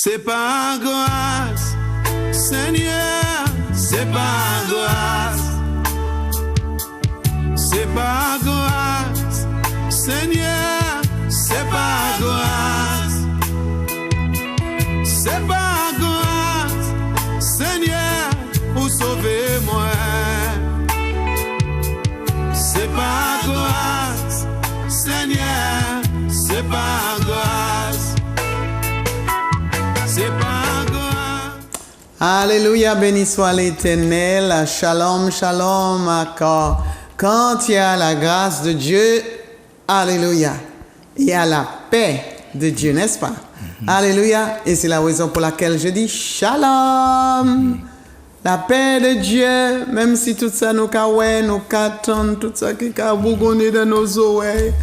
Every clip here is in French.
C'est par grâce, Seigneur, c'est par grâce. C'est par grâce, Seigneur, c'est par grâce. C'est par grâce, Seigneur, pour sauver moi. C'est par grâce, Seigneur, c'est par grâce. C'est par grâce. Alléluia, béni soit l'Éternel. Shalom, shalom. Quand il y a la grâce de Dieu, alléluia, il y a la paix de Dieu, n'est-ce pas? Alléluia. Et c'est la raison pour laquelle je dis shalom. La paix de Dieu, même si tout ça nous caouait, nous catons, tout ça qui a bougonné dans nos oreilles.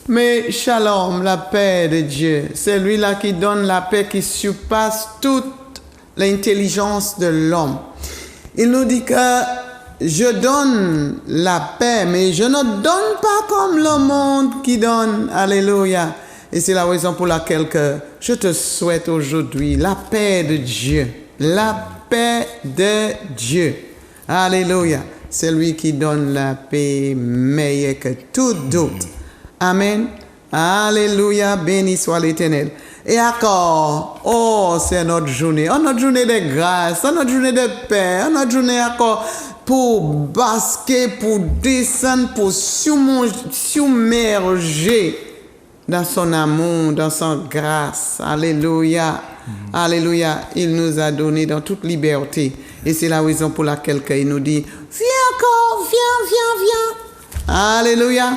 Mais shalom, la paix de Dieu, c'est lui-là qui donne la paix qui surpasse toute l'intelligence de l'homme. Il nous dit que je donne la paix, mais je ne donne pas comme le monde qui donne. Alléluia. Et c'est la raison pour laquelle que je te souhaite aujourd'hui la paix de Dieu. La paix de Dieu. Alléluia. C'est lui qui donne la paix meilleure que tout d'autre. Amen. Alléluia. Béni soit l'Éternel. Et encore, oh, c'est notre journée. Oh, notre journée de grâce. Oh, notre journée de paix. Oh, notre journée encore pour basquer, pour descendre, pour submerger dans son amour, dans son grâce. Alléluia. Alléluia. Il nous a donné dans toute liberté. Et c'est la raison pour laquelle il nous dit, viens encore, viens. Alléluia.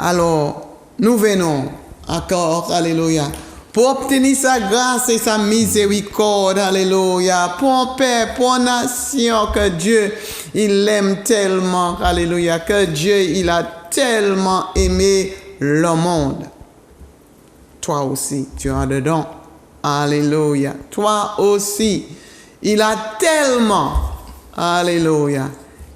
Alors, nous venons encore, alléluia, pour obtenir sa grâce et sa miséricorde, alléluia, pour un père, pour une nation que Dieu, il aime tellement, alléluia, que Dieu, il a tellement aimé le monde. Toi aussi, tu as dedans, alléluia, toi aussi, il a tellement, alléluia.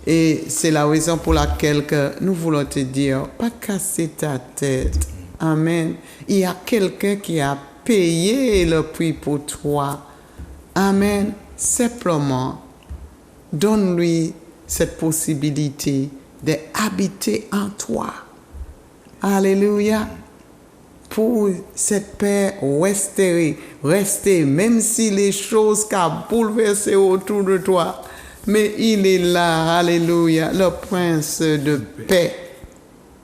Et c'est la raison pour laquelle que nous voulons te dire, pas casser ta tête. Amen. Il y a quelqu'un qui a payé le prix pour toi. Amen. Simplement, donne-lui cette possibilité d'habiter en toi. Alléluia. Pour cette paix rester, même si les choses qui ont bouleversé autour de toi. Mais il est là, alléluia, le prince de paix.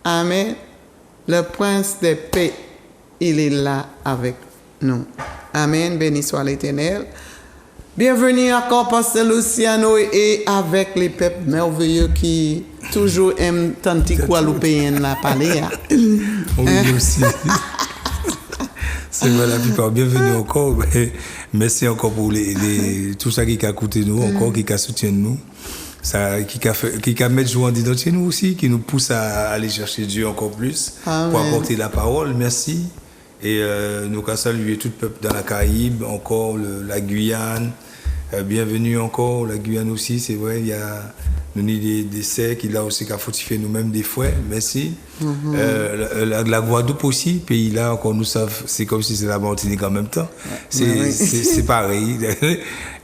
Amen. Le prince de paix, il est là avec nous. Amen. Béni soit l'Éternel. Bienvenue encore, Pasteur Luciano, et avec les peuples merveilleux qui toujours aiment tanti Guadeloupéen la parler. Oui, aussi. C'est vrai, la plupart. Bienvenue encore. Merci encore pour tout ça qui a écouté nous, encore, qui a soutenu nous. Ça, qui a mis joie en identité nous aussi, qui nous pousse à aller chercher Dieu encore plus. Amen. Pour apporter la parole. Merci. Et nous allons saluer tout le peuple dans la Caraïbe, encore la Guyane. Bienvenue encore, la Guyane aussi, c'est vrai, il y a des serres qui là aussi qui a fortifié nous-mêmes des fois, merci. La Guadeloupe aussi, pays là encore nous savons, c'est comme si c'est la Martinique en même temps, c'est pareil.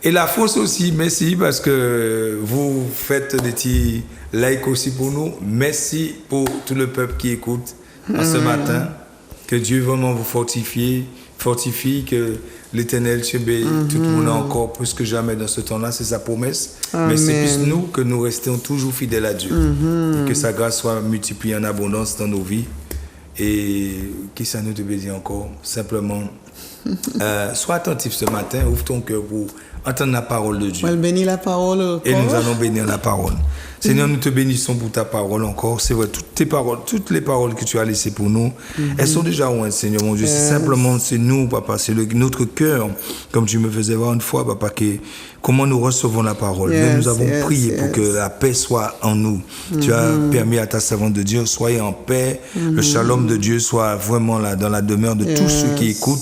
Et la France aussi, merci parce que vous faites des petits likes aussi pour nous, merci pour tout le peuple qui écoute en ce matin, que Dieu vraiment vous fortifie, que l'Éternel tout le monde encore plus que jamais dans ce temps-là, c'est sa promesse. Amen. Mais c'est plus nous que nous restons toujours fidèles à Dieu. Et que sa grâce soit multipliée en abondance dans nos vies. Et qui ça nous te bénit encore? Simplement, sois attentif ce matin, ouvre ton cœur pour entendre la parole de Dieu. Elle bénit la parole encore. Et nous allons bénir la parole. Seigneur, nous te bénissons pour ta parole encore. C'est vrai, toutes les paroles que tu as laissées pour nous, elles sont déjà loin, Seigneur mon Dieu. C'est simplement, c'est nous, Papa, c'est notre cœur. Comme tu me faisais voir une fois, Papa, comment nous recevons la parole. Nous avons prié pour que la paix soit en nous. Tu as permis à ta servante de dire, soyez en paix. Le shalom de Dieu soit vraiment là, dans la demeure de tous ceux qui écoutent.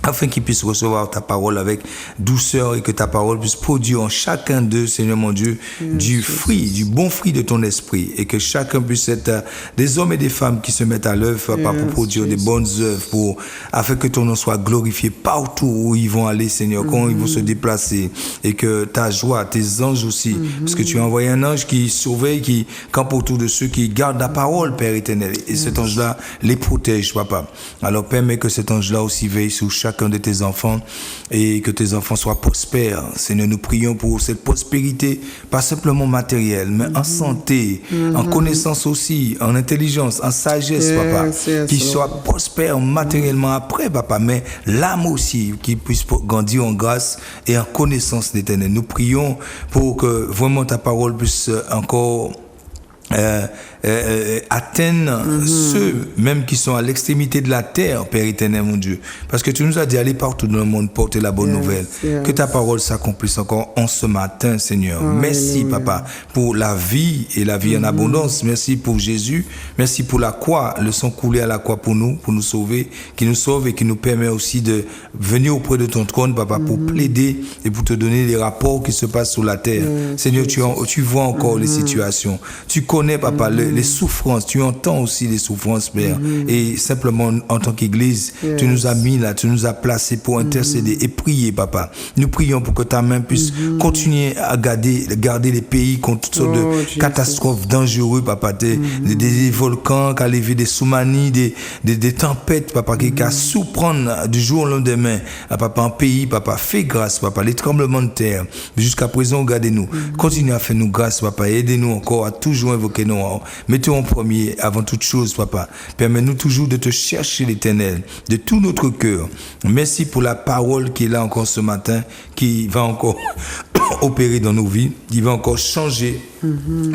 afin qu'ils puissent recevoir ta parole avec douceur et que ta parole puisse produire en chacun d'eux, Seigneur mon Dieu, du fruit, du bon fruit de ton esprit, et que chacun puisse être des hommes et des femmes qui se mettent à l'œuvre, Papa, pour produire des bonnes œuvres, afin que ton nom soit glorifié partout où ils vont aller, Seigneur, quand ils vont se déplacer, et que ta joie, tes anges aussi, parce que tu as envoyé un ange qui surveille, qui campe autour de ceux qui gardent la parole, Père éternel, et cet ange-là les protège, Papa. Alors permets que cet ange-là aussi veille sur chacun de tes enfants et que tes enfants soient prospères. Seigneur, nous prions pour cette prospérité, pas simplement matérielle, mais en santé, en connaissance aussi, en intelligence, en sagesse, Papa, qu'ils soient prospères matériellement après, Papa, mais l'âme aussi, qu'ils puissent grandir en grâce et en connaissance d'Éternel. Nous prions pour que vraiment ta parole puisse encore atteindre ceux même qui sont à l'extrémité de la terre, Père éternel, mon Dieu. Parce que tu nous as dit aller partout dans le monde porter la bonne nouvelle. Que ta parole s'accomplisse encore en ce matin, Seigneur. Merci, Papa, pour la vie et la vie en abondance. Merci pour Jésus. Merci pour la croix, le sang coulé à la croix pour nous sauver, qui nous sauve et qui nous permet aussi de venir auprès de ton trône, Papa, pour plaider et pour te donner les rapports qui se passent sur la terre. Seigneur, tu vois encore les situations. Tu connais, Papa, les souffrances. Tu entends aussi les souffrances, Père. Et simplement, en tant qu'Église, tu nous as mis là, tu nous as placés pour intercéder et prier, Papa. Nous prions pour que ta main puisse continuer à garder les pays contre toutes sortes de catastrophes dangereuses, Papa. Des volcans, qui levé des tsunamis, des tempêtes, Papa, qui surprendre du jour au lendemain. Papa, en pays, Papa, fais grâce, Papa. Les tremblements de terre, jusqu'à présent, regardez-nous. Continue à faire nous grâce, Papa. Aidez-nous encore à toujours invoquer nos noms. Mettons en premier, avant toute chose, Papa. Permets-nous toujours de te chercher, l'Éternel, de tout notre cœur. Merci pour la parole qui est là encore ce matin, qui va encore opérer dans nos vies, qui va encore changer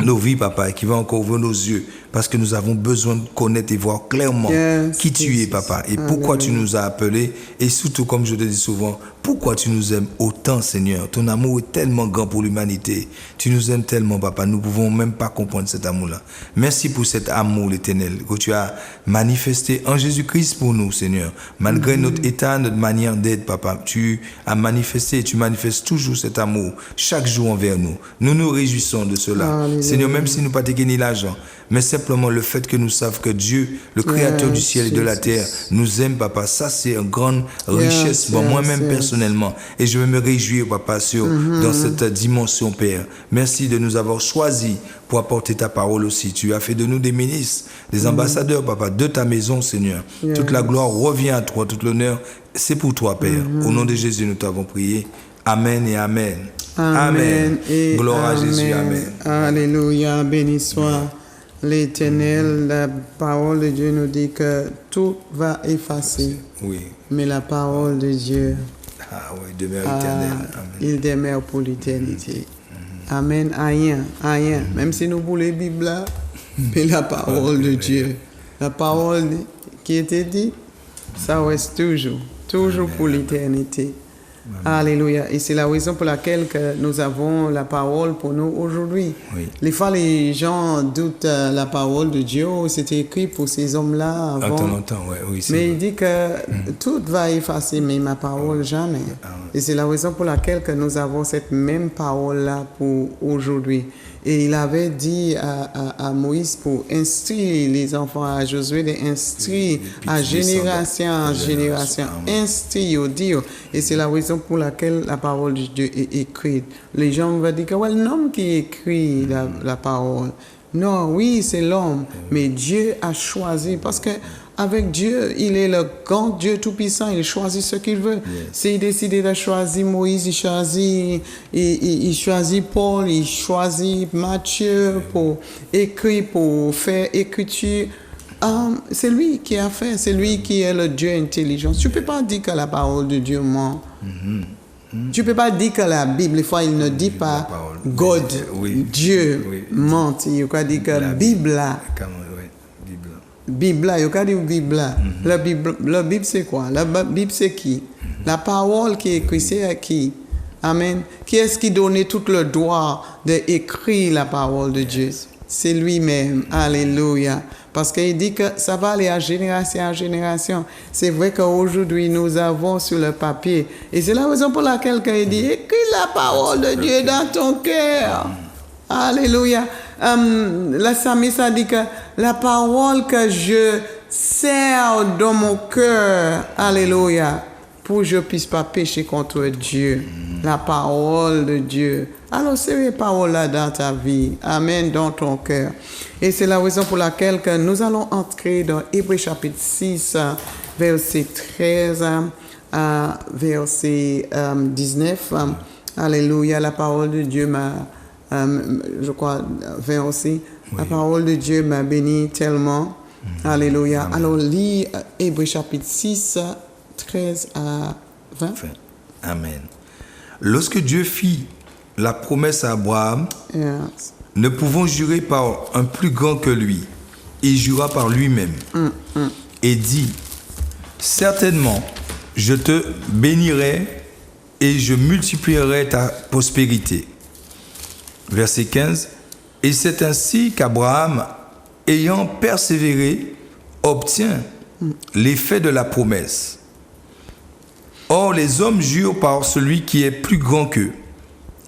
nos vies, Papa, et qui va encore ouvrir nos yeux, parce que nous avons besoin de connaître et voir clairement qui tu es, Papa, et pourquoi tu nous as appelés, et surtout, comme je te dis souvent, pourquoi tu nous aimes autant, Seigneur. Ton amour est tellement grand pour l'humanité. Tu nous aimes tellement, Papa. Nous ne pouvons même pas comprendre cet amour-là. Merci pour cet amour, l'Éternel, que tu as manifesté en Jésus-Christ pour nous, Seigneur. Malgré notre état, notre manière d'être, Papa, tu as manifesté et tu manifestes toujours cet amour chaque jour envers nous. Nous nous réjouissons de cela. Seigneur, même si nous n'avons pas gagné l'argent, mais simplement le fait que nous savons que Dieu, le Créateur du ciel et de la terre, nous aime, Papa. Ça, c'est une grande richesse pour moi-même personnellement. Et je veux me réjouir, Papa, dans cette dimension, Père. Merci de nous avoir choisis pour apporter ta parole aussi. Tu as fait de nous des ministres, des ambassadeurs, Papa, de ta maison, Seigneur. Toute la gloire revient à toi, tout l'honneur, c'est pour toi, Père. Au nom de Jésus, nous t'avons prié. Amen et Amen. Amen. Et gloire à Jésus. Amen. Alléluia. Béni soit l'Éternel. La parole de Dieu nous dit que tout va effacer. Oui. Mais la parole de Dieu, demeure éternelle. Amen. Il demeure pour l'éternité. Amen. Rien. Même si nous voulons la Bible là, mais la parole de Dieu, la parole qui était dite, ça reste toujours pour l'éternité. Alléluia. Et c'est la raison pour laquelle que nous avons la parole pour nous aujourd'hui. Les fois, les gens doutent la parole de Dieu. C'était écrit pour ces hommes-là avant. Longtemps, mais il dit que tout va effacer, mais ma parole jamais. Et c'est la raison pour laquelle que nous avons cette même parole-là pour aujourd'hui. Et il avait dit à Moïse pour instruire les enfants, à Josué d'instruire à génération en génération, instruire, dire. Et c'est la raison pour laquelle la parole de Dieu est écrite. Les gens vont dire que c'est l'homme qui écrit la parole. Non, oui, c'est l'homme, mais Dieu a choisi parce que avec Dieu, il est le grand Dieu tout-puissant, il choisit ce qu'il veut. S'il décide de choisir Moïse, il choisit Paul, il choisit Matthieu pour écrire, pour faire écriture. C'est lui qui a fait, c'est lui qui est le Dieu intelligent. Tu ne peux pas dire que la parole de Dieu ment. Tu ne peux pas dire que la Bible, des fois, il ne dit pas God, Dieu ment. Il peut dire que Bible. Bible, il peut dire Bible. La Bible, c'est quoi? La Bible, c'est qui? La parole qui est écrite, c'est à qui? Amen. Qui est-ce qui donnait tout le droit d'écrire la parole de Dieu? C'est lui-même. Alléluia. Parce qu'il dit que ça va aller à génération en génération. C'est vrai qu'aujourd'hui, nous avons sur le papier. Et c'est la raison pour laquelle il dit, écris la parole de Dieu dans ton cœur. Alléluia. La psalmiste a dit que la parole que je sers dans mon cœur, alléluia, pour que je ne puisse pas pécher contre Dieu. La parole de Dieu. Alors, c'est les paroles-là dans ta vie. Amen, dans ton cœur. Et c'est la raison pour laquelle que nous allons entrer dans Hébreux chapitre 6, verset 13 à verset 19. Alléluia, la parole de Dieu m'a, je crois, 20 aussi. Oui. La parole de Dieu m'a béni tellement. Alléluia. Amen. Alors, lis Hébreux chapitre 6, 13 à 20. Amen. Lorsque Dieu fit la promesse à Abraham, yes, ne pouvons jurer par un plus grand que lui. Il jura par lui-même et dit, certainement, je te bénirai et je multiplierai ta prospérité. Verset 15, et c'est ainsi qu'Abraham, ayant persévéré, obtient l'effet de la promesse. Or, les hommes jurent par celui qui est plus grand qu'eux,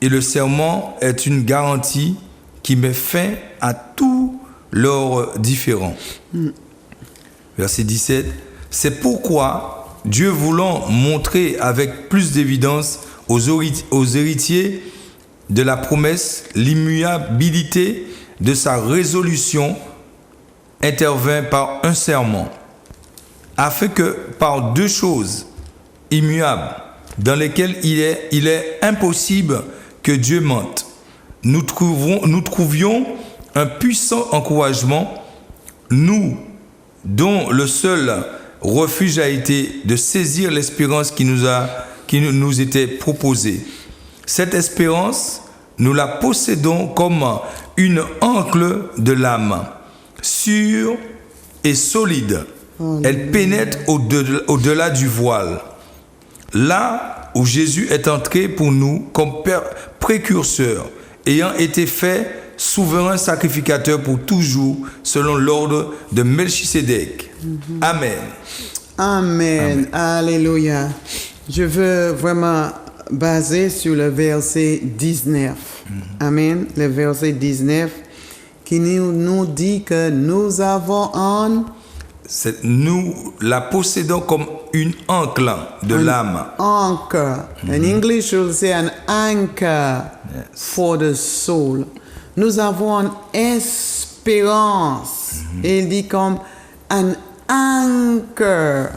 et le serment est une garantie qui met fin à tous leurs différends. Verset 17. C'est pourquoi Dieu, voulant montrer avec plus d'évidence aux héritiers de la promesse l'immuabilité de sa résolution, intervint par un serment, afin que par deux choses immuables, dans lesquelles il est impossible que Dieu mente, nous trouvions un puissant encouragement, nous dont le seul refuge a été de saisir l'espérance qui nous était proposée. Cette espérance, nous la possédons comme une ancre de l'âme, sûre et solide. Elle pénètre au-delà du voile. Là où Jésus est entré pour nous comme précurseur, ayant été fait souverain sacrificateur pour toujours, selon l'ordre de Melchisédek. Amen. Amen. Alléluia. Je veux vraiment baser sur le verset 19. Amen. Le verset 19 qui nous dit que nous avons nous la possédons comme une ancre de l'âme. Anchor. In English, we'll say an anchor for the soul. Nous avons une espérance. Il dit comme an anchor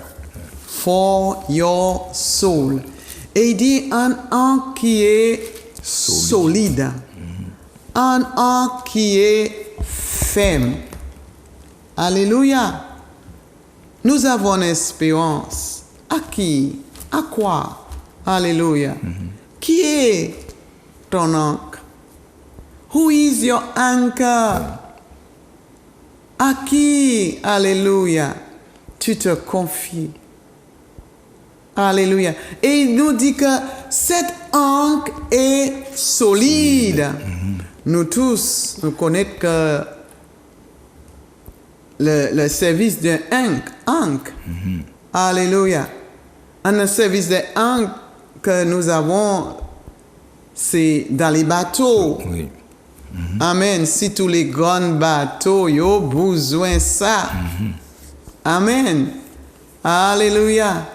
for your soul. Et il dit un ancre qui est solide. Un ancre qui est ferme. Alléluia. Nous avons une espérance. À qui? À quoi? Alléluia. Qui est ton ancre? Who is your anchor? À qui? Alléluia. Tu te confies. Alléluia. Et il nous dit que cette ancre est solide. Nous tous, nous connaissons que le service de ancre. Alléluia. Un service de ancre que nous avons, c'est dans les bateaux. Oui. Amen. Si tous les grands bateaux ont besoin de ça. Amen. Alléluia.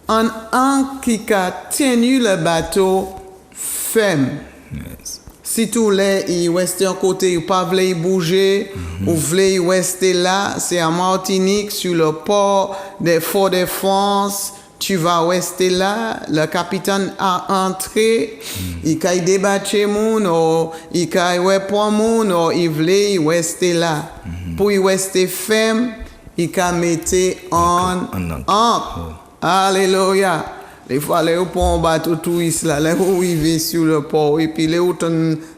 Un ancre qui a tenu le bateau ferme. Yes. Si tous les ils restent à côté, ils pas veulent bouger, ou veulent rester là, c'est à Martinique sur le port des Fort-de-France. Tu vas rester là, le capitaine a entré, il a débattu moun, ou il a répondre moun, ou il voulait rester là. Pour y rester ferme, il a mettre en ancre. Alléluia. Des fois, les gens prennent un bateau touriste là, les gens arrivent sur le port, et puis les gens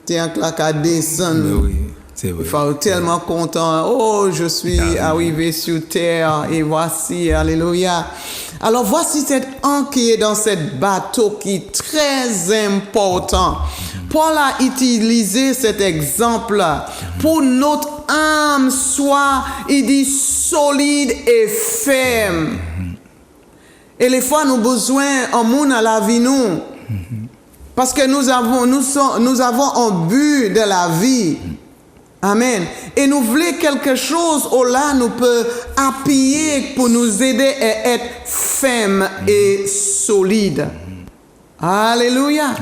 tiennent à descendre. Oui, c'est vrai. Ils sont tellement contents. Oh, je suis arrivé sur terre, et voici, alléluia. Alors, voici cette ancre qui est dans ce bateau qui est très important. Paul a utilisé cet exemple-là pour notre âme soit, il dit, solide et ferme. Et les fois, nous avons besoin en monde à la vie, nous. Parce que nous avons un but de la vie. Amen. Et nous voulons quelque chose où là, nous peut appuyer pour nous aider à être ferme et solide. Alléluia.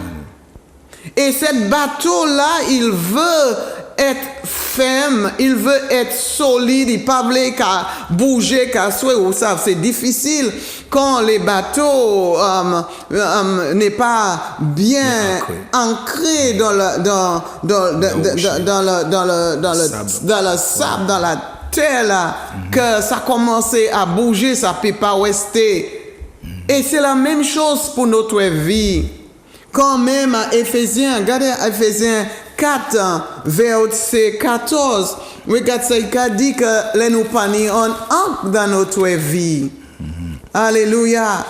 Et ce bateau-là, il veut être ferme, il veut être solide, il ne peut pas qu'à bouger, qu'à souhaiter, ou ça, c'est difficile quand les bateaux n'est pas bien ancré dans le sable, dans la terre là, que ça commence à bouger, ça ne peut pas rester. Et c'est la même chose pour notre vie. Quand même à Éphésiens, regardez Éphésiens 4, verset 14, regarde ça, il dit que les nous paniers en ancre dans notre vie. Alléluia.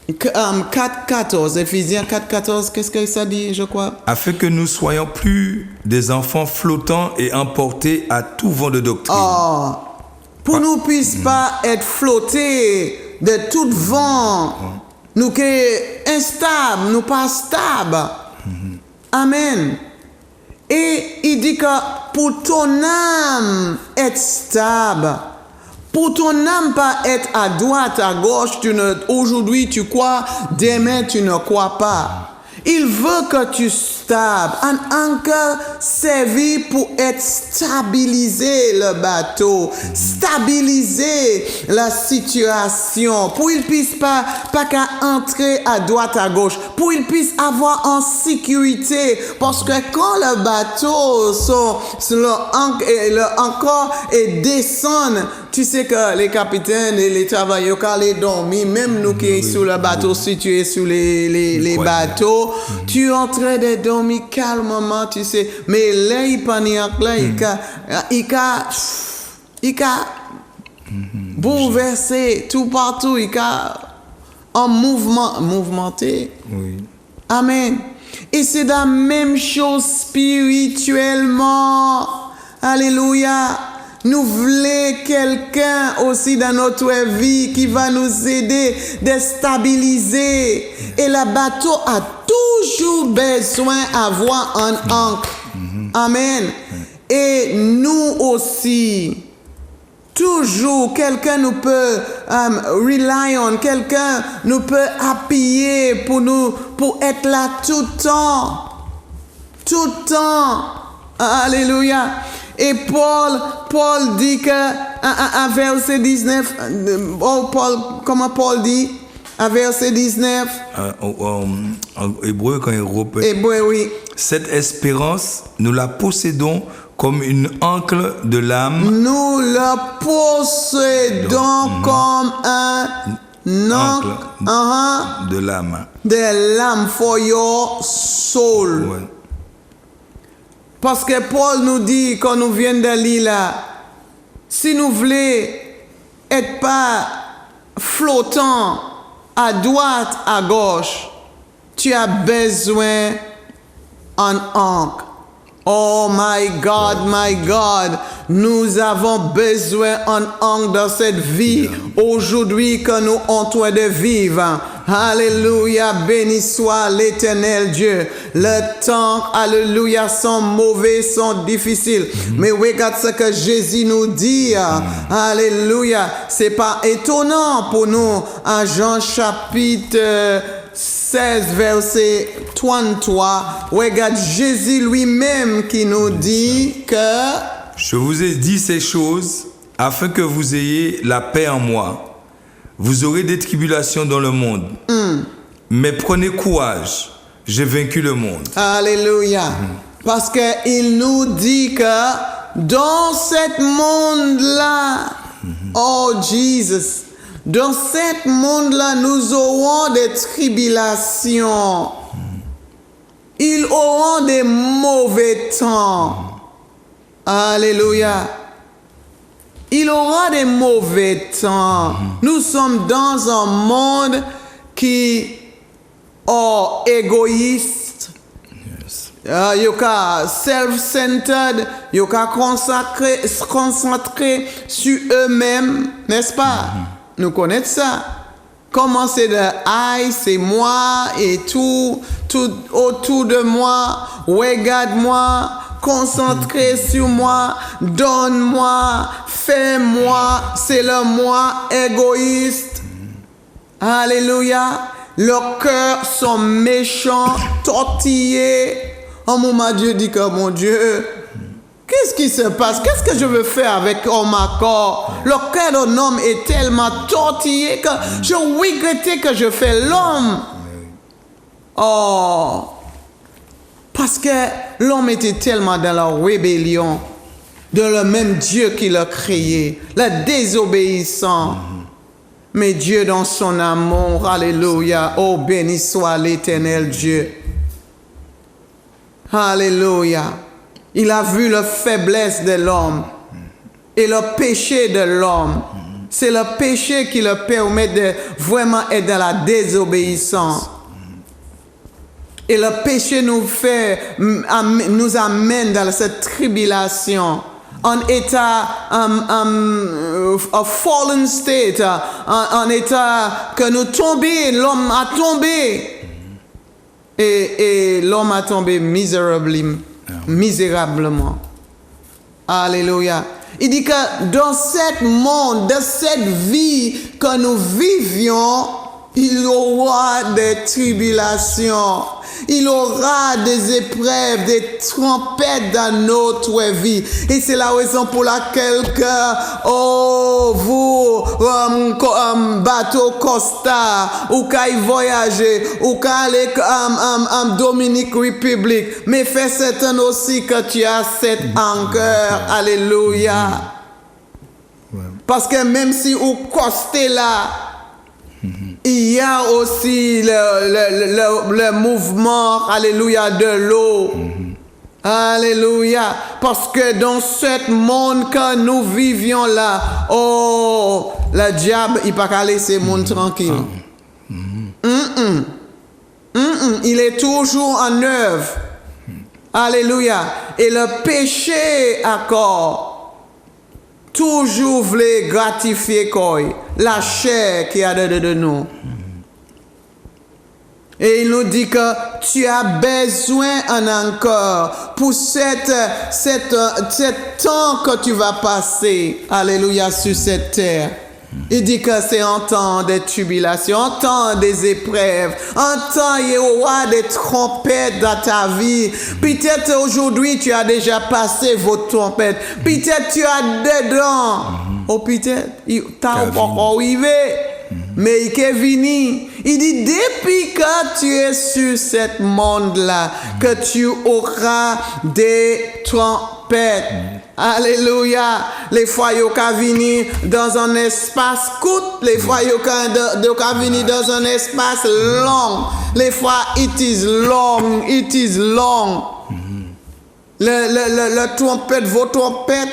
4.14, Éphésiens 4.14, qu'est-ce que ça dit, je crois? Afin que nous soyons plus des enfants flottants et emportés à tout vent de doctrine. Oh, pour nous puissions pas être flottés de tout vent, nous qui instables, nous pas stables. Amen. Et il dit que pour ton âme être stable, pour ton âme pas être à droite, à gauche, aujourd'hui tu crois, demain tu ne crois pas. Il veut que tu stable, un anchor servi pour être stabiliser le bateau, stabiliser la situation, pour qu'il puisse pas qu'à entrer à droite, à gauche, pour qu'il puisse avoir en sécurité, parce que quand le bateau, le ancre et descend, tu sais que les capitaines et les travailleurs, quand les dorment, même nous qui sommes sur le bateau, situés sur les bateaux, tu es en train de dormir calmement, tu sais. Mais là, il panique, là, il a bouleversé tout partout, il a en mouvementé. Oui. Amen. Et c'est la même chose spirituellement. Alléluia. Nous voulons quelqu'un aussi dans notre vie qui va nous aider de stabiliser. Et le bateau a toujours besoin d'avoir un ancre. Amen. Et nous aussi, toujours, quelqu'un nous peut rely on, quelqu'un nous peut appuyer pour être là tout le temps. Tout le temps. Alléluia. Et Paul dit que, à verset 19, comment Paul dit, à verset 19? En hébreu, quand il repère. Hébreu, oui. Cette espérance, nous la possédons comme une ancre de l'âme. Nous la possédons comme un ancre de l'âme. De l'âme for your soul. Ouais. Parce que Paul nous dit, quand nous venons de lire là, si nous voulons être pas flottant à droite, à gauche, tu as besoin d'un ancre. Oh my God, nous avons besoin d'un ancre dans cette vie aujourd'hui que nous sommes en train de vivre. Alléluia, béni soit l'Éternel Dieu. Le temps, alléluia, sont mauvais, sont difficiles. Mais regarde ce que Jésus nous dit. Alléluia, c'est pas étonnant pour nous. En Jean chapitre 16, verset 33, regarde Jésus lui-même qui nous dit que... Je vous ai dit ces choses afin que vous ayez la paix en moi. Vous aurez des tribulations dans le monde. Mais prenez courage, j'ai vaincu le monde. Alléluia. Parce qu'il nous dit que dans ce monde-là, oh Jesus, dans ce monde-là, nous aurons des tribulations. Ils auront des mauvais temps. Alléluia. Il aura des mauvais temps. Nous sommes dans un monde qui est égoïste. yo ka self-centered, yo ka concentré sur eux-mêmes, n'est-ce pas? Nous connaissons ça. Comment c'est de I, c'est moi et tout autour de moi, regarde-moi, concentré sur moi, donne-moi, fais-moi, c'est le moi égoïste. Alléluia. Leurs cœurs sont méchants, tortillés. En moment, Dieu dit que mon Dieu, qu'est-ce qui se passe? Qu'est-ce que je veux faire avec ma corps? Le cœur d'un homme est tellement tortillé que je regrettais que je fais l'homme. Oh, parce que l'homme était tellement dans la rébellion de le même Dieu qui l'a créé, le désobéissant. Mais Dieu dans son amour, alléluia, oh béni soit l'Éternel Dieu. Alléluia. Il a vu la faiblesse de l'homme et le péché de l'homme. C'est le péché qui le permet de vraiment être dans la désobéissance. Et le péché nous amène dans cette tribulation, en état, a fallen state, en état que nous tombons, l'homme a tombé. Et l'homme a tombé misérablement. Alléluia. Il dit que dans ce monde, dans cette vie que nous vivions, il y aura des tribulations. Il aura des épreuves, des trompettes dans notre vie. Et c'est la raison pour laquelle vous, bateau Costa, ou qu'à y voyager, ou qu'à aller en Dominique République. Mais fais certain aussi que tu as cette encœur. Alléluia. Parce que même si vous costez là, il y a aussi le mouvement, alléluia, de l'eau. Alléluia. Parce que dans ce monde que nous vivions là, oh, le diable, il ne peut pas laisser le monde tranquille. Il est toujours en œuvre. Alléluia. Et le péché encore, toujours voulait gratifier quoi, la chair qui a de nous. Et il nous dit que tu as besoin encore pour cet temps que tu vas passer, alléluia, sur cette terre. Il dit que c'est un temps de tribulation, un temps des épreuves, un temps il y aura des trompettes dans ta vie. Peut-être aujourd'hui tu as déjà passé vos trompettes. Peut-être tu as dedans. Ou peut-être tu n'as pas encore arrivé. Mais il est venu. Il dit depuis que tu es sur ce monde-là, que tu auras des trompettes. Alléluia. Les fois you can venir dans un espace court, les fois you can venir dans un espace long. Les fois it is long. Le trompette, vos trompettes,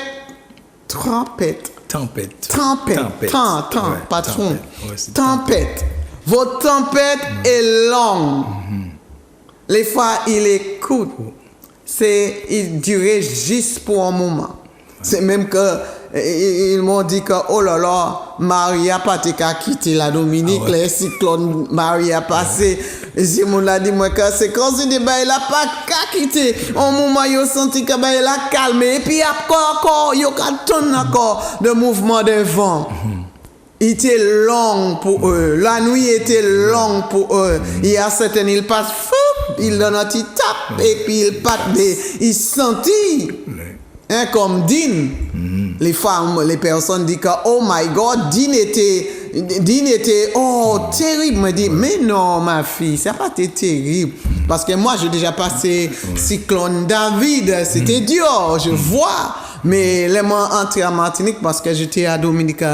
tempête. Votre tempête est longue. Les fois il écoute. Il durait juste pour un moment. C'est même que ils m'ont dit que oh là là, Maria pas quitté la Dominique, les cyclones Maria passé. Et si mon a dit moi que c'est quand il dit il a pas quitté. Au moment il senti que il a calmé et puis encore il y a encore de mouvement de vent. Il était long pour eux. La nuit était longue pour eux. Il y a certains, ils passent fou, ils donnent un petit tape et puis ils partent. Ils sentent comme Dean. Les femmes, les personnes disent que oh my God, Dean était oh terrible. Me dit mais non ma fille, ça n'a pas été terrible parce que moi j'ai déjà passé cyclone David, c'était dur, je vois. Mais les moi entré en Martinique parce que j'étais à Dominique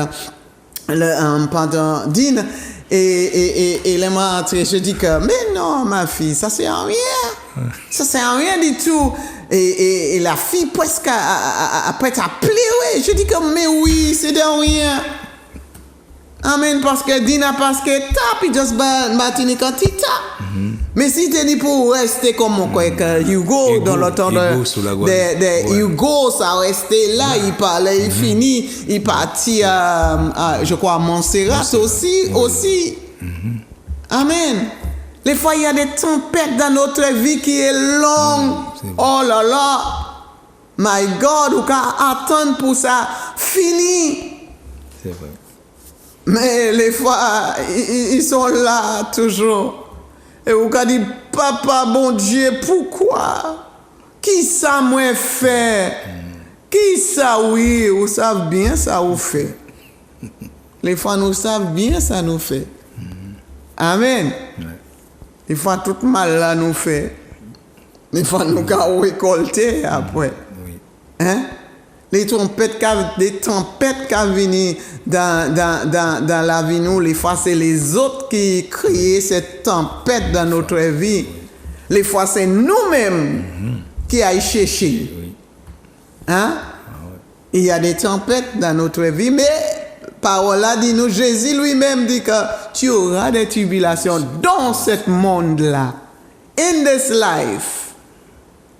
pendant Dean et les moi entré, je dis que mais non ma fille, ça c'est rien. Ça c'est rien du tout. Et la fille presque après a pleuré. Je dis que mais oui, c'est de rien. Amen, parce que Dina, parce que tap, il just Martinique quand il tap. Mais si tu dis pour rester comme mon que Hugo dans le temps de Hugo, ça restait là, il parlait, il finit, il partit à je crois, à Montserrat aussi. Amen. Les fois, il y a des tempêtes dans notre vie qui est longue. Oh là là. My God, ou qu'à attendre pour ça fini. C'est vrai. Mais les fois, ils sont là toujours. Et vous avez dit, papa, bon Dieu, pourquoi? Qui ça m'a fait? Qui ça, oui, vous savez bien ça vous fait. Les fois, nous savons bien ça nous fait. Amen. Ouais. Des fois, tout mal là nous fait. Des fois, nous avons récolté après. Oui. Hein? Les tempêtes qui viennent dans la vie, nous, les fois, c'est les autres qui créent cette tempête dans notre vie. Les fois, c'est nous-mêmes qui aillons chercher. Oui. Hein? Il y a des tempêtes dans notre vie, mais parole là dit nous, Jésus lui-même dit que tu auras des tribulations dans ce monde-là. In this life.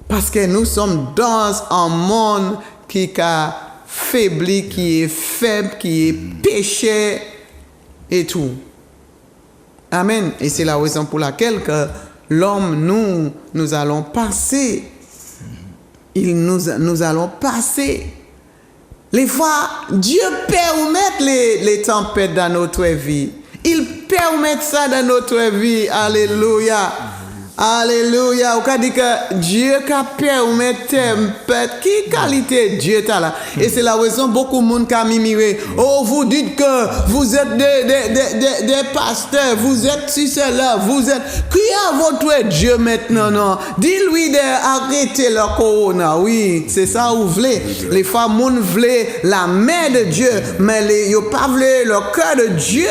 Parce que nous sommes dans un monde qui a faibli, qui est faible, qui est péché et tout. Amen. Et c'est la raison pour laquelle que l'homme, nous allons passer. Nous allons passer. Les fois, Dieu permet les tempêtes dans notre vie. Il permet ça dans notre vie. Alléluia. Alléluia. On dit que Dieu permet tempête. Qui qualité Dieu t'a là? Et c'est la raison beaucoup de monde qui mimé. Oh, vous dites que vous êtes des pasteurs, vous êtes si cela, vous êtes. Qui a votre Dieu maintenant? Non. Dis-lui d'arrêter le corona. Oui, c'est ça vous voulez. Les femmes voulaient la main de Dieu, mais ils n'ont pas voulu le cœur de Dieu.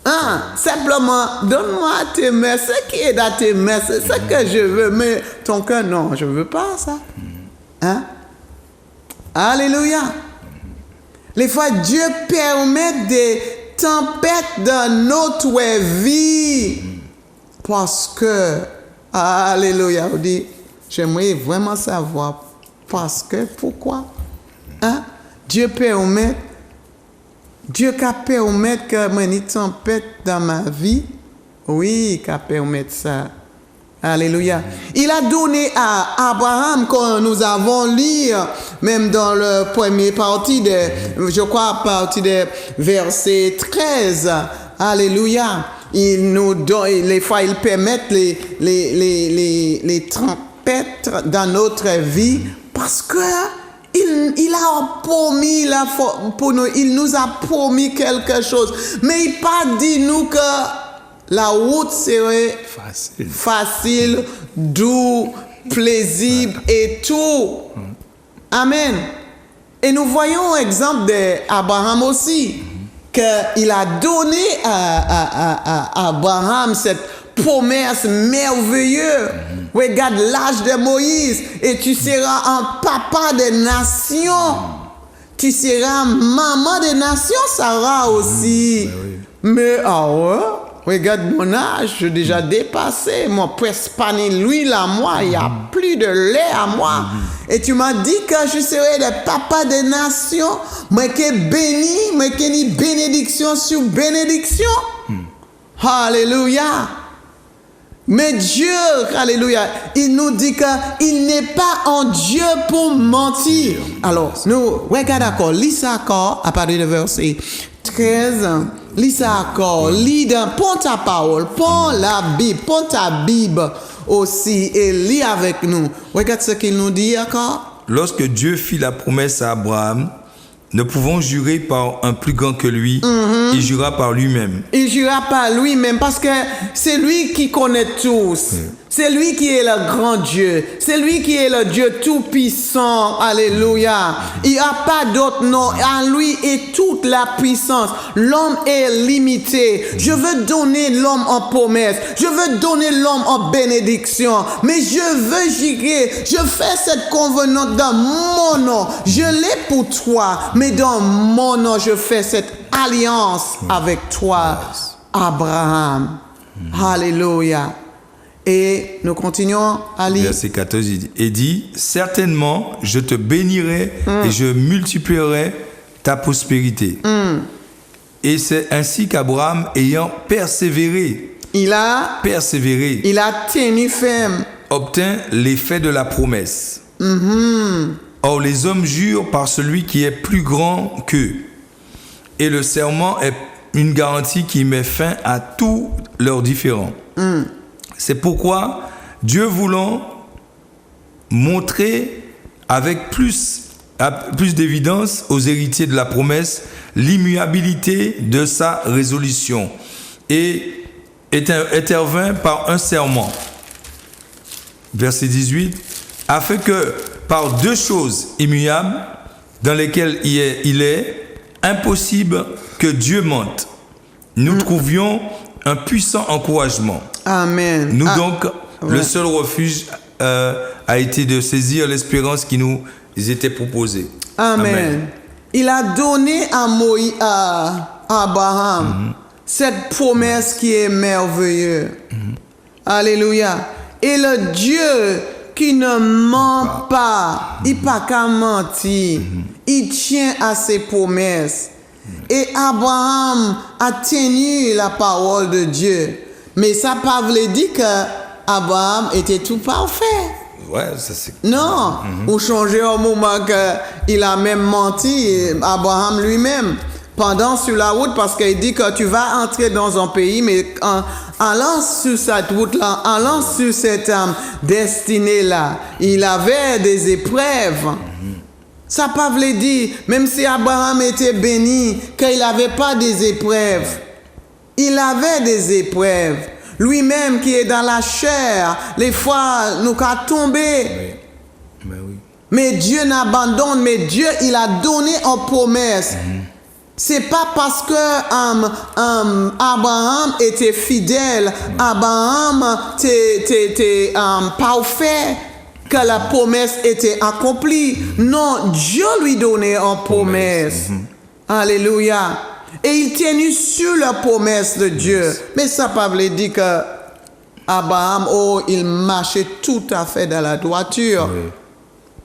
Hein? Simplement, donne-moi tes mains, ce qui est dans tes mains, c'est ce que je veux, mais ton cœur, non, je ne veux pas ça. Hein? Alléluia. Les fois, Dieu permet des tempêtes dans notre vie. Parce que, alléluia, on dit, j'aimerais vraiment savoir, parce que, pourquoi? Hein? Dieu permet qui permet que une tempête dans ma vie, oui, qui permet ça. Alléluia. Il a donné à Abraham, quand nous avons lu, même dans le premier partie je crois, partie de verset 13. Alléluia. Il nous donne, les fois, il permet les tempêtes dans notre vie parce que il a promis pour nous, il nous a promis quelque chose. Mais il n'a pas dit nous que la route serait facile, doux, plaisible et tout. Amen. Et nous voyons l'exemple d'Abraham aussi, qu'il a donné à Abraham cette promesse merveilleuse. Regarde l'âge de Moïse et tu seras un papa des nations. Tu seras maman des nations, Sarah aussi. Mais regarde mon âge, j'ai déjà dépassé. Mon presque pas ni l'huile à moi, il n'y a plus de lait à moi. Et tu m'as dit que je serai le papa des nations, mais que béni, mais que ni bénédiction sur bénédiction. Alléluia. Mais Dieu, alléluia, il nous dit qu'il n'est pas un Dieu pour mentir. Alors, nous, regarde encore, lis ça encore, à partir de verset 13, lis ça encore, prends ta parole, prends la Bible, prends ta Bible aussi et lis avec nous. Regarde ce qu'il nous dit encore. Lorsque Dieu fit la promesse à Abraham, ne pouvons jurer par un plus grand que lui, il jura par lui-même. Il jura par lui-même parce que c'est lui qui connaît tous. C'est lui qui est le grand Dieu. C'est lui qui est le Dieu tout-puissant. Alléluia. Il n'y a pas d'autre nom. En lui est toute la puissance. L'homme est limité. Je veux donner l'homme en promesse. Je veux donner l'homme en bénédiction. Mais je veux jurer. Je fais cette convenance dans mon nom. Je l'ai pour toi. Mais dans mon nom, je fais cette alliance avec toi, Abraham. Alléluia. Et nous continuons à lire. Verset 14, il dit, certainement, je te bénirai et je multiplierai ta prospérité. Et c'est ainsi qu'Abraham, ayant persévéré, Il a tenu ferme. obtint l'effet de la promesse. Or, les hommes jurent par celui qui est plus grand qu'eux. Et le serment est une garantie qui met fin à tous leurs différends. C'est pourquoi Dieu voulant montrer avec plus d'évidence aux héritiers de la promesse l'immuabilité de sa résolution et intervint par un serment. Verset 18, afin que par deux choses immuables dans lesquelles il est impossible que Dieu mente, nous trouvions un puissant encouragement. Amen. Nous donc, le seul refuge a été de saisir l'espérance qui nous était proposée. Amen. Il a donné à Abraham cette promesse qui est merveilleuse. Alléluia. Et le Dieu qui ne ment pas, il n'a pas qu'à mentir, il tient à ses promesses. Et Abraham a tenu la parole de Dieu. Mais ça ne veut pas dire qu'Abraham était tout parfait. Ouais, ça c'est... Non, ou changer au moment qu'il a même menti, Abraham lui-même, pendant sur la route, parce qu'il dit que tu vas entrer dans un pays, mais en allant sur cette route-là, en allant sur cette destinée-là, il avait des épreuves. Ça ne veut pas dire, même si Abraham était béni, qu'il n'avait pas des épreuves. Il avait des épreuves. Lui-même qui est dans la chair, les fois, nous a tombé. Mais Dieu n'abandonne, mais Dieu, il a donné une promesse. C'est pas parce que Abraham était fidèle, Abraham était parfait, que la promesse était accomplie. Non, Dieu lui donnait une promesse. Alléluia. Et il tenu sur la promesse de Dieu. Mais ça ne veut pas dire que Abraham, il marchait tout à fait dans la droiture.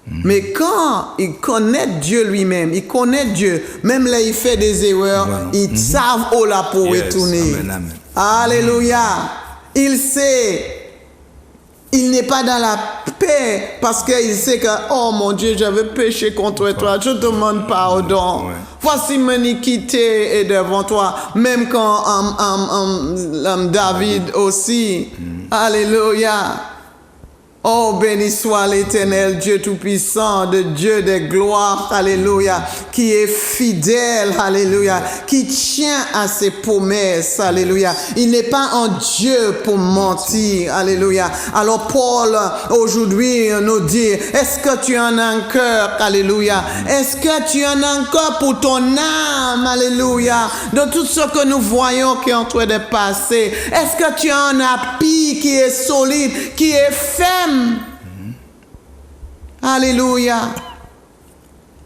Mais quand il connaît Dieu lui-même, il connaît Dieu, même là il fait des erreurs, ils savent où là pour retourner. Amen. Alléluia. Il sait. Il n'est pas dans la paix parce qu'il sait que, oh mon Dieu, j'avais péché contre toi, je te demande pardon. Voici mon iniquité est devant toi. Même quand David aussi. Alléluia. Oh, béni soit l'Éternel, Dieu Tout-Puissant, de Dieu de gloire, alléluia, qui est fidèle, alléluia, qui tient à ses promesses, alléluia. Il n'est pas un Dieu pour mentir, alléluia. Alors Paul, aujourd'hui, nous dit, est-ce que tu en as un cœur, alléluia? Est-ce que tu en as un cœur pour ton âme, alléluia? De tout ce que nous voyons qui est en train de passer, est-ce que tu as un appui qui est solide, qui est ferme? Alléluia.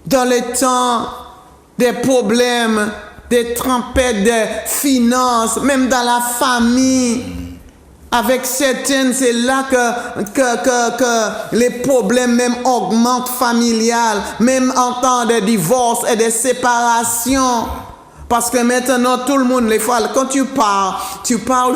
Dans le temps des problèmes, des tempêtes de finances, même dans la famille, avec certaines, c'est là que les problèmes même augmentent familial, même en temps de divorce et de séparation. Parce que maintenant, tout le monde, les fois, quand tu pars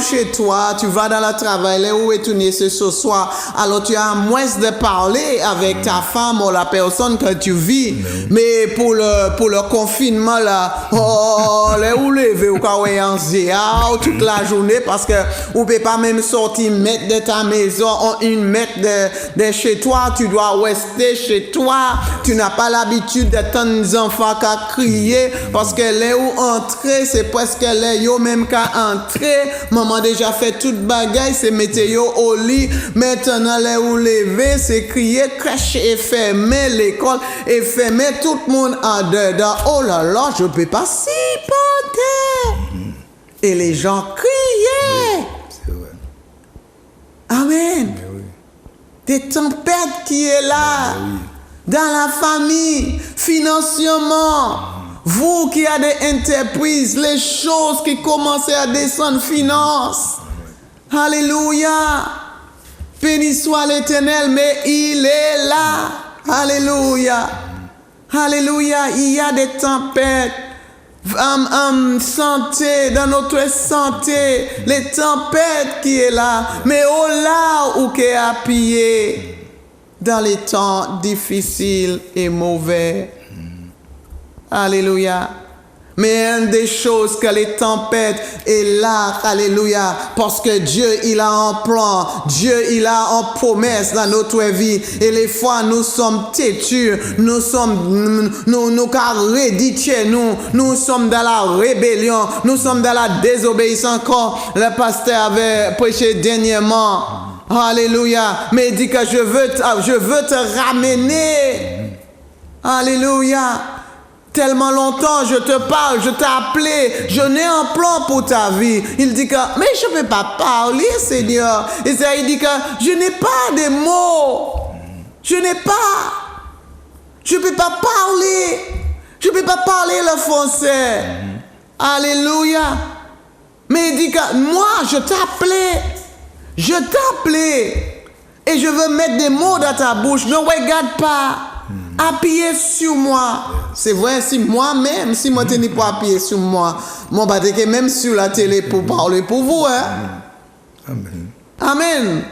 chez toi, tu vas dans le travail, là où retourner ce soir, alors tu as moins de parler avec ta femme ou la personne que tu vis. Mais pour le confinement, là, là où lever, ou quand on est toute la journée, parce que on peut pas même sortir mètre de ta maison, une mètre de chez toi, tu dois rester chez toi. Tu n'as pas l'habitude de tes enfants qu'à crier, parce que là où entrer, c'est presque là, yo même qu'à entrer, maman déjà fait toute bagaille, c'est mettre yo au lit, maintenant là où lever, c'est crier, crèche est fermée, l'école est fermée, tout le monde en dedans, oh là là, je peux pas supporter. Et les gens criaient. C'est vrai. Amen. Des tempêtes qui est là, dans la famille, financièrement. Vous qui avez des entreprises, les choses qui commencent à descendre, finances. Alléluia. Béni soit l'Éternel, mais il est là. Alléluia. Alléluia. Il y a des tempêtes. Santé, dans notre santé, les tempêtes qui est là. Mais au là où qui est appuyé dans les temps difficiles et mauvais. Alléluia. Mais une des choses que les tempêtes est là, alléluia, parce que Dieu, il a un plan, Dieu, il a une promesse dans notre vie. Et les fois, nous sommes têtus, nous sommes nous sommes dans la rébellion, nous sommes dans la désobéissance, comme le pasteur avait prêché dernièrement. Alléluia. Mais il dit que je veux te ramener. Alléluia. Tellement longtemps, je te parle, je t'ai appelé, je n'ai un plan pour ta vie. Il dit que, mais je ne peux pas parler, Seigneur. Et ça, il dit que, je n'ai pas de mots. Je n'ai pas. Je ne peux pas parler. Je ne peux pas parler le français. Alléluia. Mais il dit que, moi, je t'ai appelé. Je t'ai appelé. Et je veux mettre des mots dans ta bouche. Ne regarde pas. Appuyez sur moi. C'est vrai, si moi-même, si moi tenais pas appuyer sur moi, moi que même sur la télé pour parler pour vous. Hein? Amen. Amen.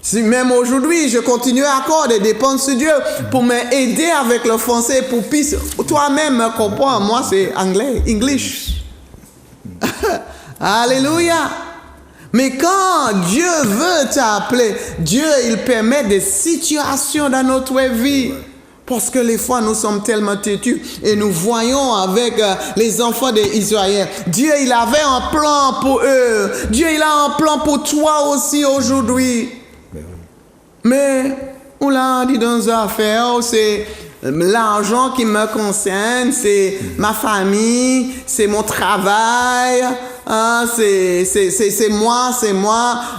Si même aujourd'hui, je continue à accorder, dépendre sur Dieu pour m'aider avec le français, pour puisse toi-même me comprendre. Moi, c'est anglais, English. Alléluia. Mais quand Dieu veut t'appeler, Dieu, il permet des situations dans notre vie. Parce que les fois, nous sommes tellement têtus et nous voyons avec les enfants d'Israël. Dieu, il avait un plan pour eux. Dieu, il a un plan pour toi aussi aujourd'hui. Mais, on l'a dit dans une affaire, c'est l'argent qui me concerne, c'est ma famille, c'est mon travail. Ah, c'est moi.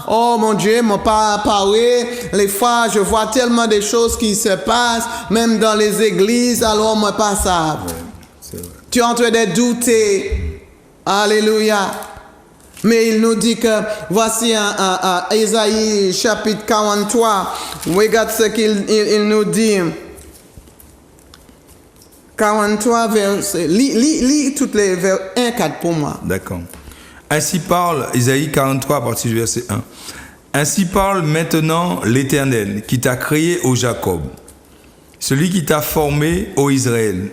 Oh mon Dieu, mon pas parlé. Les fois, je vois tellement de choses qui se passent, même dans les églises, alors moi pas ça. Tu es en train de douter. Alléluia. Mais il nous dit que, voici Ésaïe chapitre 43. Regarde ce qu'il nous dit. 43 versets. Lis toutes les versets 1-4 pour moi. D'accord. Ainsi parle, Isaïe 43 à partir du verset 1. Ainsi parle maintenant l'Éternel qui t'a créé, ô Jacob, celui qui t'a formé, ô Israël.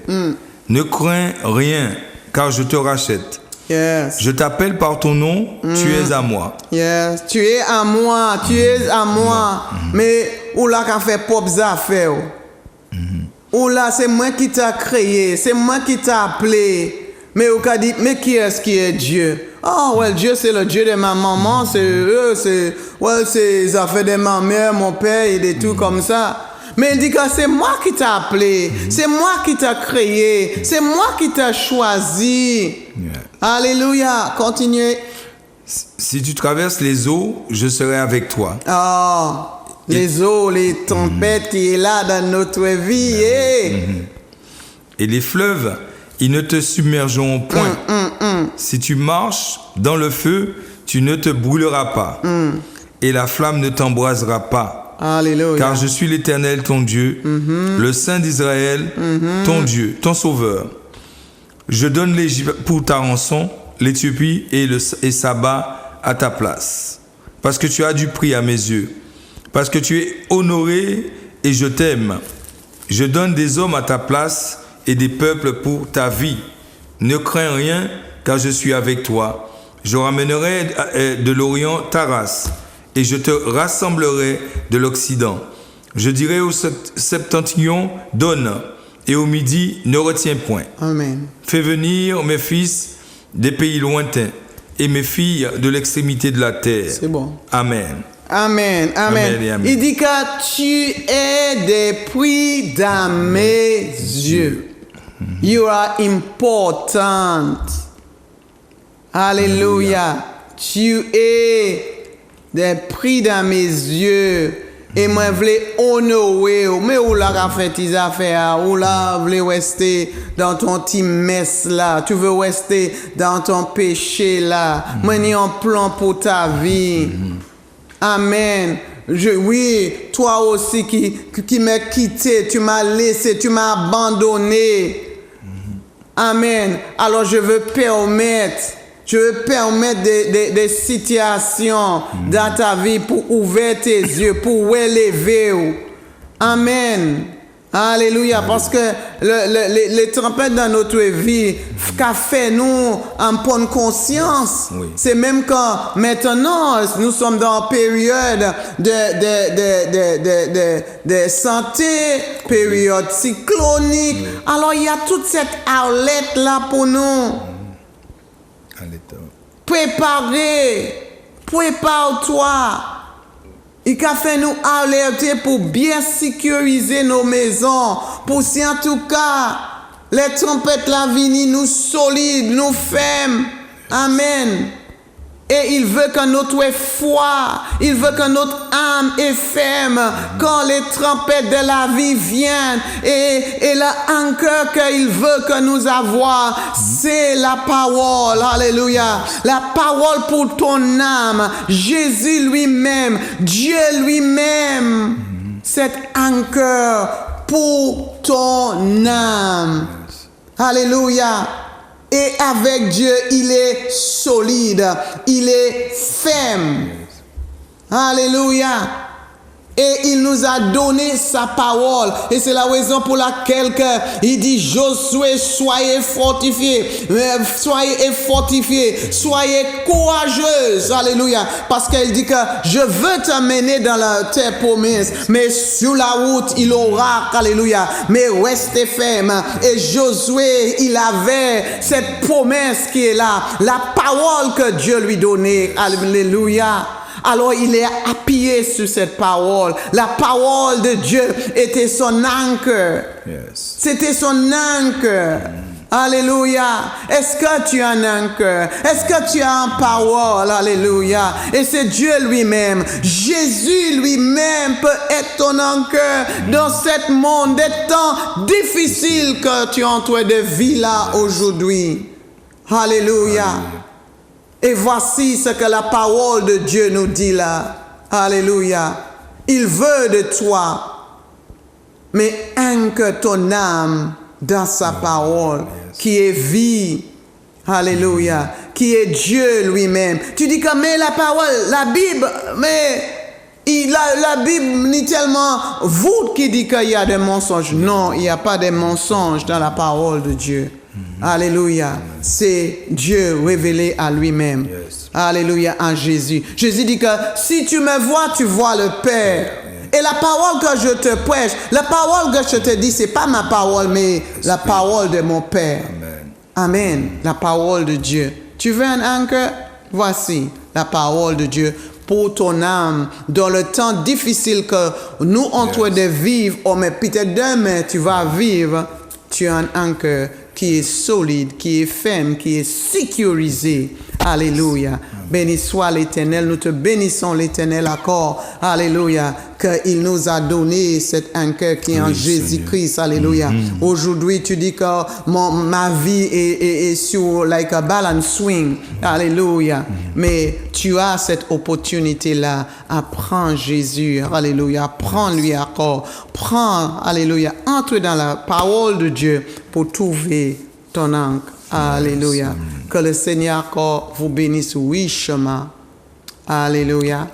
Ne crains rien, car je te rachète. Yes. Je t'appelle par ton nom, tu es à moi. Yes. Tu es à moi, tu es à moi. Mais où là qu'a fait propres affaires? Où là, c'est moi qui t'a créé, c'est moi qui t'a appelé. Mais où qu'a dit, mais qui est-ce qui est Dieu? Oh, well, Dieu, c'est le Dieu de ma maman, c'est eux, c'est les affaires de ma mère, mon père et des trucs comme ça. Mais il dit que c'est moi qui t'a appelé, c'est moi qui t'a créé, c'est moi qui t'a choisi. Yeah. Alléluia, continuez. Si tu traverses les eaux, je serai avec toi. Oh, les eaux, les tempêtes qui est là dans notre vie. Et les fleuves, ils ne te submergeront point. Si tu marches dans le feu, tu ne te brûleras pas. Et la flamme ne t'embrasera pas. Alléluia. Car je suis l'Éternel, ton Dieu, le Saint d'Israël, ton Dieu, ton Sauveur. Je donne l'Égypte pour ta rançon, l'Éthiopie et Saba à ta place. Parce que tu as du prix à mes yeux. Parce que tu es honoré et je t'aime. Je donne des hommes à ta place et des peuples pour ta vie. Ne crains rien, car je suis avec toi. Je ramènerai de l'Orient ta race, et je te rassemblerai de l'Occident. Je dirai au septentrion, donne, et au midi, ne retiens point. Amen. Fais venir mes fils des pays lointains, et mes filles de l'extrémité de la terre. C'est bon. Amen. Amen, amen. Amen, amen. Il dit que tu es des prix dans mes yeux. You are important. Alléluia. Tu es des prix dans mes yeux. Et moi, je voulais honorer, mais où là, fait tes affaires, où là, vous voulez rester dans ton petit mess là, tu veux rester dans ton péché là. Moi, j'ai un plan pour ta vie. Amen. Oui, toi aussi qui m'as quitté, tu m'as laissé, tu m'as abandonné. Amen. Alors je veux permettre des situations dans ta vie pour ouvrir tes yeux, pour élever. Amen. Alléluia. Parce que les trompettes dans notre vie, qu'a fait nous en prendre conscience. Oui. C'est même quand maintenant nous sommes dans une période de santé, période cyclonique. Oui. Alors il y a toute cette alerte là pour nous. Prépare-toi. Il a fait nous alerter pour bien sécuriser nos maisons. Pour si en tout cas, les trompettes la viennent nous solides, nous fermes. Amen. Et il veut que notre foi, il veut que notre âme est ferme quand les trompettes de la vie viennent. Et l'anchor qu'il veut que nous avons, c'est la parole. Alléluia. La parole pour ton âme. Jésus lui-même, Dieu lui-même. Cet anchor pour ton âme. Alléluia. Et avec Dieu, il est solide, il est ferme. Alléluia. Et il nous a donné sa parole. Et c'est la raison pour laquelle il dit, Josué, soyez fortifiés, soyez courageuse. Alléluia. Parce qu'il dit que je veux t'amener dans la terre promise. Mais sur la route, il aura, alléluia. Mais restez ferme. Et Josué, il avait cette promesse qui est là. La parole que Dieu lui donnait. Alléluia. Alors il est appuyé sur cette parole. La parole de Dieu était son anchor. Yes. C'était son anchor. Alléluia. Est-ce que tu as un anchor? Est-ce que tu as une parole? Alléluia. Et c'est Dieu lui-même. Jésus lui-même peut être ton anchor dans ce monde, des temps difficiles que tu es en train de vivre là aujourd'hui. Alléluia. Et voici ce que la parole de Dieu nous dit là. Alléluia. Il veut de toi, mais ancre ton âme dans sa parole, qui est vie. Alléluia. Qui est Dieu lui-même. Tu dis que mais la parole, la Bible, mais la Bible n'est tellement vous qui dit qu'il y a des mensonges. Non, il n'y a pas de mensonges dans la parole de Dieu. Alléluia. C'est Dieu révélé à lui-même. Yes. Alléluia, en Jésus. Jésus dit que si tu me vois, tu vois le Père. Et la parole que je te prêche, la parole que je te dis, c'est pas ma parole, mais la parole de mon Père. Amen. Amen. La parole de Dieu. Tu veux un anchor? Voici la parole de Dieu pour ton âme dans le temps difficile que nous en train de vivre. Oh, mais peut-être demain tu vas vivre. Tu as un anchor qui est solide, qui est ferme, qui est sécurisé. Alléluia. Béni soit l'Éternel. Nous te bénissons l'Éternel encore. Alléluia. Qu'il nous a donné cet anchor qui est en Jésus-Christ. Alléluia. Aujourd'hui, tu dis que ma vie est sur like a balance swing. Alléluia. Mais tu as cette opportunité-là à prendre Jésus. Alléluia. Prends-lui encore. Prends, alléluia. Entre dans la parole de Dieu pour trouver ton anchor. Alléluia. Que le Seigneur encore vous bénisse richement. Alléluia.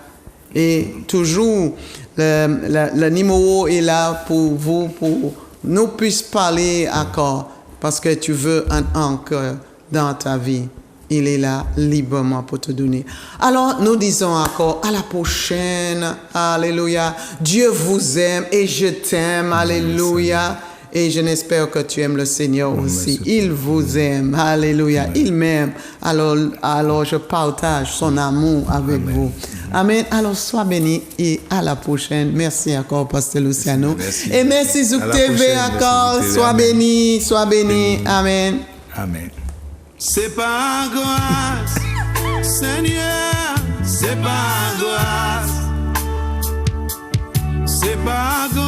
Et toujours, le numéro est là pour vous, pour nous puissions parler encore. Parce que tu veux un anchor dans ta vie. Il est là librement pour te donner. Alors, nous disons encore à la prochaine. Alléluia. Dieu vous aime et je t'aime. Alléluia. Et je n'espère que tu aimes le Seigneur aussi. Il vous aime. Alléluia. Il m'aime. Alors je partage son amour avec vous. Amen. Alors, sois béni et à la prochaine. Merci encore, Pasteur Luciano. Merci. Et merci Zouk TV encore. Sois béni. Sois béni. Amen. Amen. C'est pas grâce, Seigneur, c'est pas grâce. c'est pas